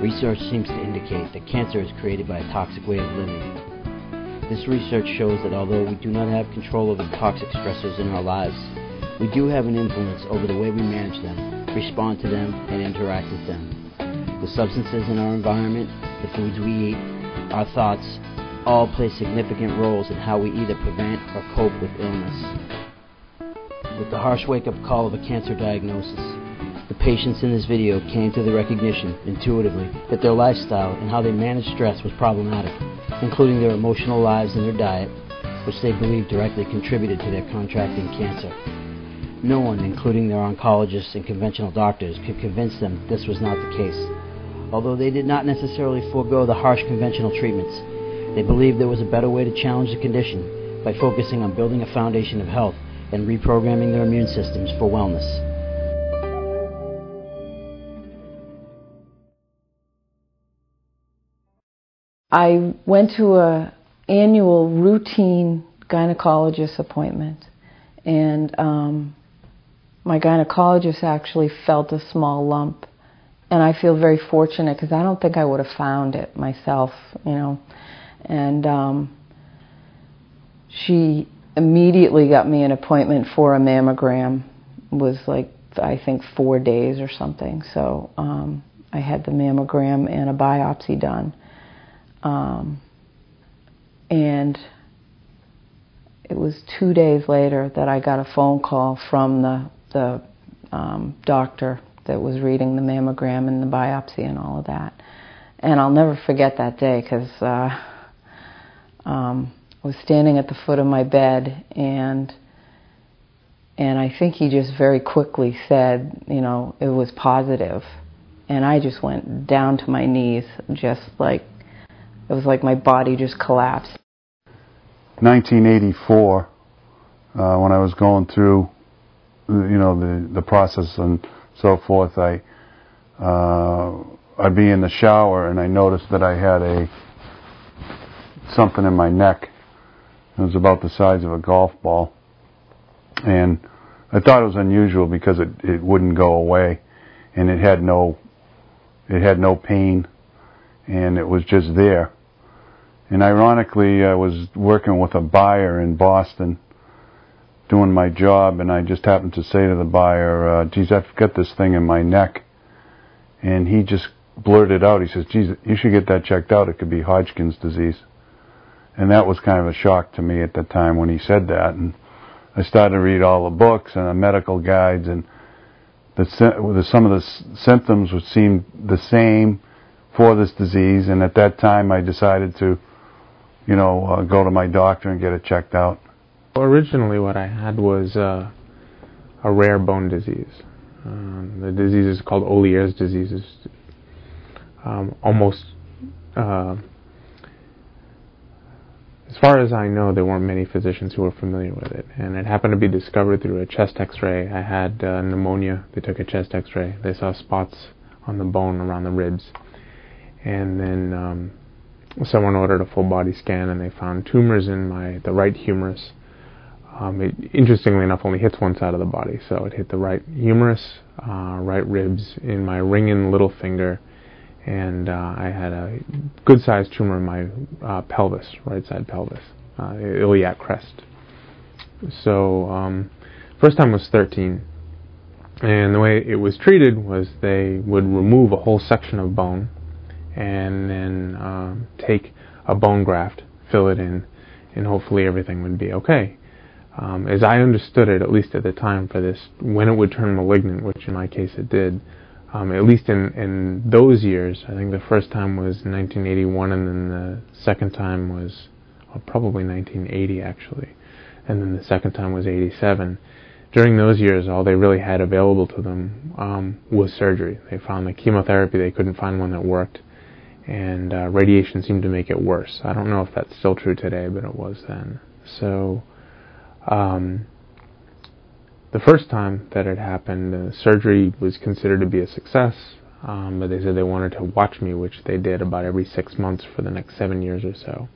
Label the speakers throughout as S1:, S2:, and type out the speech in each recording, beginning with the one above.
S1: research seems to indicate that cancer is created by a toxic way of living. This research shows that although we do not have control over the toxic stressors in our lives, we do have an influence over the way we manage them, respond to them, and interact with them. The substances in our environment, the foods we eat, our thoughts, all play significant roles in how we either prevent or cope with illness. With the harsh wake-up call of a cancer diagnosis, the patients in this video came to the recognition, intuitively, that their lifestyle and how they managed stress was problematic, including their emotional lives and their diet, which they believed directly contributed to their contracting cancer. No one, including their oncologists and conventional doctors, could convince them this was not the case. Although they did not necessarily forego the harsh conventional treatments, they believed there was a better way to challenge the condition by focusing on building a foundation of health and reprogramming their immune systems for wellness.
S2: I went to an annual routine gynecologist appointment, and my gynecologist actually felt a small lump, and I feel very fortunate because I don't think I would have found it myself, you know. And she immediately got me an appointment for a mammogram. It was like, I think 4 days or something. So I had the mammogram and a biopsy done. And it was 2 days later that I got a phone call from the doctor that was reading the mammogram and the biopsy and all of that. And I'll never forget that day because I was standing at the foot of my bed, and I think he just very quickly said, you know, it was positive. And I just went down to my knees, just like, it was like my body just collapsed.
S3: 1984, when I was going through, you know, the process and so forth, I'd be in the shower and I noticed that I had something in my neck. It was about the size of a golf ball, and I thought it was unusual because it wouldn't go away, and it had no pain, and it was just there. And ironically, I was working with a buyer in Boston doing my job, and I just happened to say to the buyer, geez, I've got this thing in my neck. And he just blurted out, he says, geez, you should get that checked out. It could be Hodgkin's disease. And that was kind of a shock to me at the time when he said that. And I started to read all the books and the medical guides, and some of the symptoms would seem the same for this disease. And at that time, I decided to, you know, go to my doctor and get it checked out.
S4: Originally, what I had was a rare bone disease. The disease is called Olier's disease. It's as far as I know, there weren't many physicians who were familiar with it, and it happened to be discovered through a chest X-ray. I had pneumonia. They took a chest X-ray. They saw spots on the bone around the ribs, and then someone ordered a full body scan, and they found tumors in the right humerus. It, interestingly enough, only hits one side of the body, so it hit the right humerus, right ribs, in my ring and little finger, and I had a good-sized tumor in my pelvis, right side pelvis, iliac crest. So first time was 13, and the way it was treated was they would remove a whole section of bone and then take a bone graft, fill it in, and hopefully everything would be okay. As I understood it, at least at the time for this, when it would turn malignant, which in my case it did, at least in those years, I think the first time was 1981, and then the second time was probably 1980 actually, and then the second time was 87. During those years, all they really had available to them was surgery. They found the chemotherapy, they couldn't find one that worked, and radiation seemed to make it worse. I don't know if that's still true today, but it was then. So the first time that it happened, surgery was considered to be a success, but they said they wanted to watch me, which they did about every 6 months for the next 7 years or so.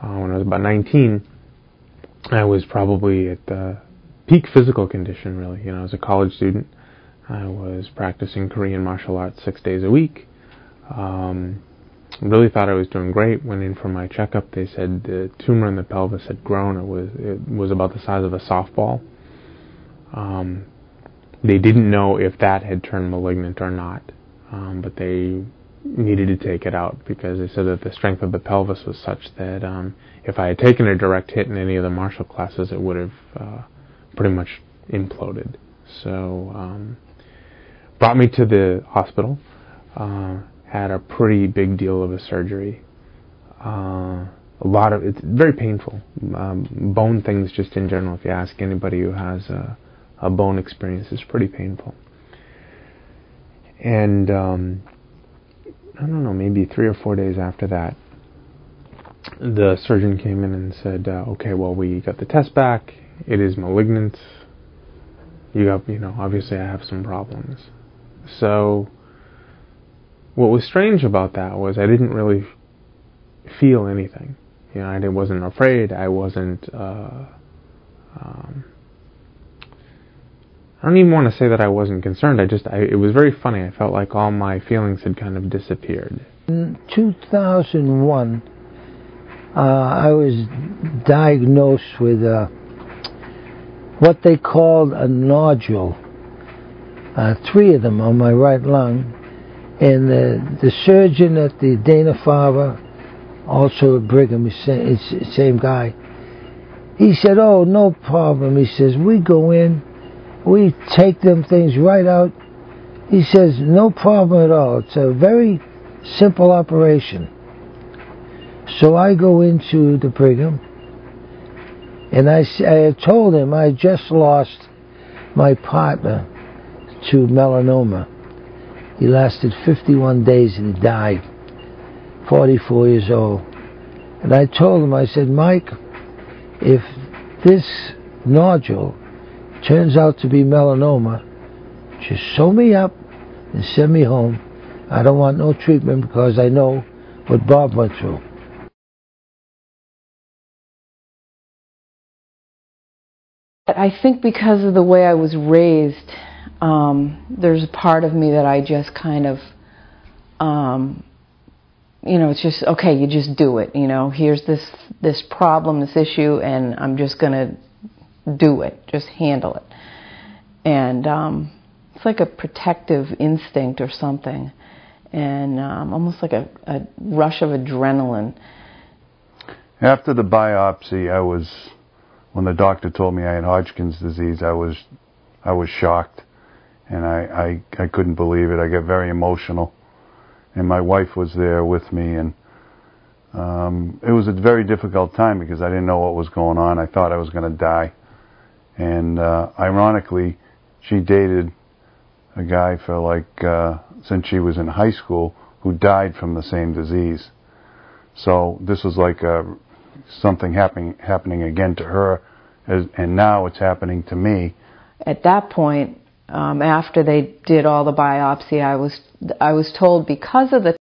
S4: When I was about 19, I was probably at the peak physical condition, really. You know, I was a college student. I was practicing Korean martial arts 6 days a week. Really thought I was doing great. Went in for my checkup. They said the tumor in the pelvis had grown. It was about the size of a softball. They didn't know if that had turned malignant or not, but they needed to take it out because they said that the strength of the pelvis was such that if I had taken a direct hit in any of the martial classes, it would have pretty much imploded. So brought me to the hospital. Had a pretty big deal of a surgery. It's very painful. Bone things just in general, if you ask anybody who has a bone experience, is pretty painful. And I don't know, maybe 3 or 4 days after that, the surgeon came in and said, okay, well, we got the test back. It is malignant. Obviously I have some problems. So what was strange about that was I didn't really feel anything. I wasn't afraid. I wasn't. I don't even want to say that I wasn't concerned. It was very funny. I felt like all my feelings had kind of disappeared.
S5: In 2001, I was diagnosed with what they called a nodule. 3 of them on my right lung. And the surgeon at the Dana-Farber, also at Brigham, same guy, he said, oh, no problem. He says, we go in, we take them things right out. He says, no problem at all. It's a very simple operation. So I go into the Brigham, and I told him I just lost my partner to melanoma. He lasted 51 days and he died, 44 years old. And I told him, I said, Mike, if this nodule turns out to be melanoma, just sew me up and send me home. I don't want no treatment because I know what Bob went through.
S2: I think because of the way I was raised, there's a part of me that I just kind of, it's just, okay, you just do it, here's this problem, this issue, and I'm just going to do it, just handle it. And it's like a protective instinct or something, and almost like a rush of adrenaline.
S3: After the biopsy, when the doctor told me I had Hodgkin's disease, I was shocked. And I couldn't believe it. I got very emotional. And my wife was there with me. And it was a very difficult time because I didn't know what was going on. I thought I was going to die. And ironically, she dated a guy since she was in high school who died from the same disease. So this was like something happening again to her. And now it's happening to me.
S2: At that point, after they did all the biopsy, I was told because of the